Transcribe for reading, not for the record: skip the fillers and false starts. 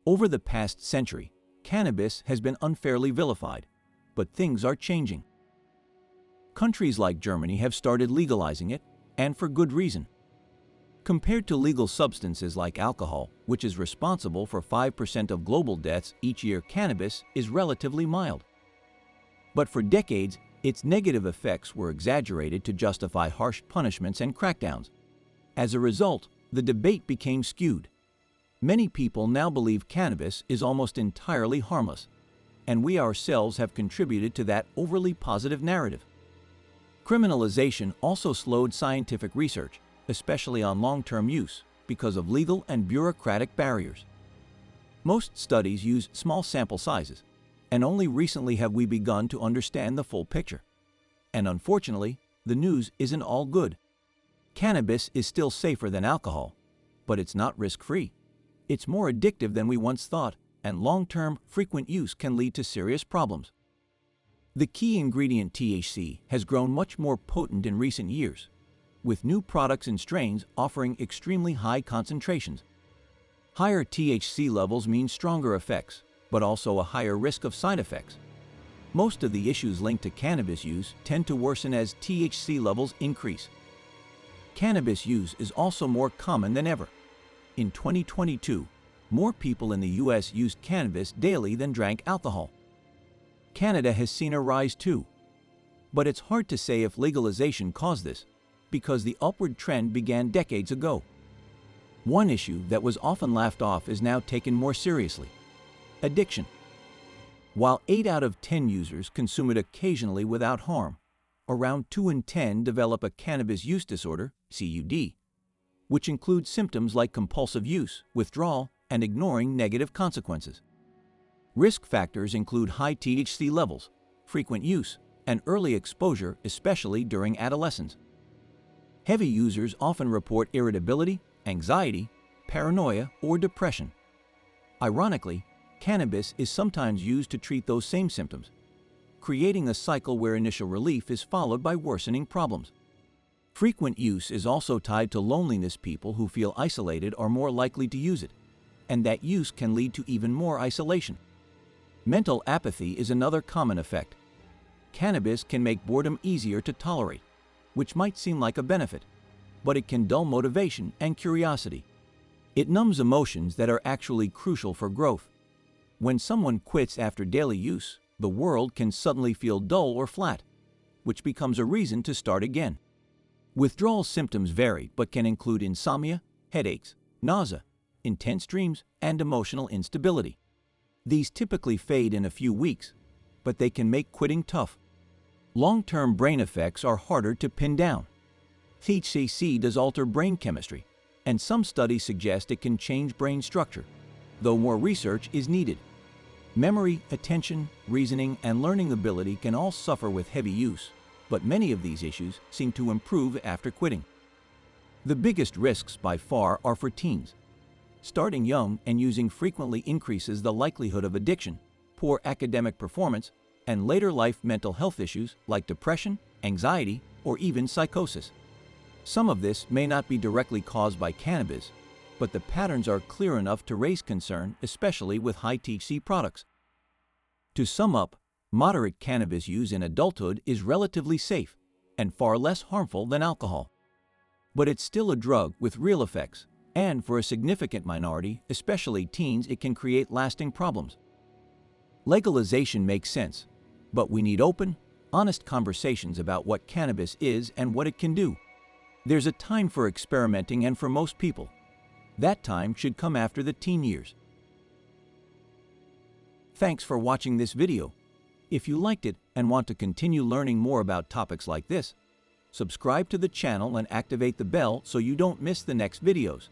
Over the past century, cannabis has been unfairly vilified, but things are changing. Countries like Germany have started legalizing it, and for good reason. Compared to legal substances like alcohol, which is responsible for 5% of global deaths each year, cannabis is relatively mild. But for decades, its negative effects were exaggerated to justify harsh punishments and crackdowns. As a result, the debate became skewed. Many people now believe cannabis is almost entirely harmless, and we ourselves have contributed to that overly positive narrative. Criminalization also slowed scientific research, especially on long-term use, because of legal and bureaucratic barriers. Most studies use small sample sizes, and only recently have we begun to understand the full picture. And unfortunately, the news isn't all good. Cannabis is still safer than alcohol, but it's not risk-free. It's more addictive than we once thought, and long-term, frequent use can lead to serious problems. The key ingredient THC has grown much more potent in recent years, with new products and strains offering extremely high concentrations. Higher THC levels mean stronger effects, but also a higher risk of side effects. Most of the issues linked to cannabis use tend to worsen as THC levels increase. Cannabis use is also more common than ever. In 2022, more people in the U.S. used cannabis daily than drank alcohol. Canada has seen a rise too. But it's hard to say if legalization caused this, because the upward trend began decades ago. One issue that was often laughed off is now taken more seriously: addiction. While 8 out of 10 users consume it occasionally without harm, around 2 in 10 develop a cannabis use disorder, CUD, which includes symptoms like compulsive use, withdrawal, and ignoring negative consequences. Risk factors include high THC levels, frequent use, and early exposure, especially during adolescence. Heavy users often report irritability, anxiety, paranoia, or depression. Ironically, cannabis is sometimes used to treat those same symptoms, creating a cycle where initial relief is followed by worsening problems. Frequent use is also tied to loneliness. People who feel isolated are more likely to use it, and that use can lead to even more isolation. Mental apathy is another common effect. Cannabis can make boredom easier to tolerate, which might seem like a benefit, but it can dull motivation and curiosity. It numbs emotions that are actually crucial for growth. When someone quits after daily use, the world can suddenly feel dull or flat, which becomes a reason to start again. Withdrawal symptoms vary but can include insomnia, headaches, nausea, intense dreams, and emotional instability. These typically fade in a few weeks, but they can make quitting tough. Long-term brain effects are harder to pin down. THC does alter brain chemistry, and some studies suggest it can change brain structure, though more research is needed. Memory, attention, reasoning, and learning ability can all suffer with heavy use, but many of these issues seem to improve after quitting. The biggest risks by far are for teens. Starting young and using frequently increases the likelihood of addiction, poor academic performance, and later life mental health issues like depression, anxiety, or even psychosis. Some of this may not be directly caused by cannabis, but the patterns are clear enough to raise concern, especially with high THC products. To sum up, moderate cannabis use in adulthood is relatively safe and far less harmful than alcohol. But it's still a drug with real effects, and for a significant minority, especially teens, it can create lasting problems. Legalization makes sense, but we need open, honest conversations about what cannabis is and what it can do. There's a time for experimenting, and for most people, that time should come after the teen years. Thanks for watching this video. If you liked it and want to continue learning more about topics like this, subscribe to the channel and activate the bell so you don't miss the next videos.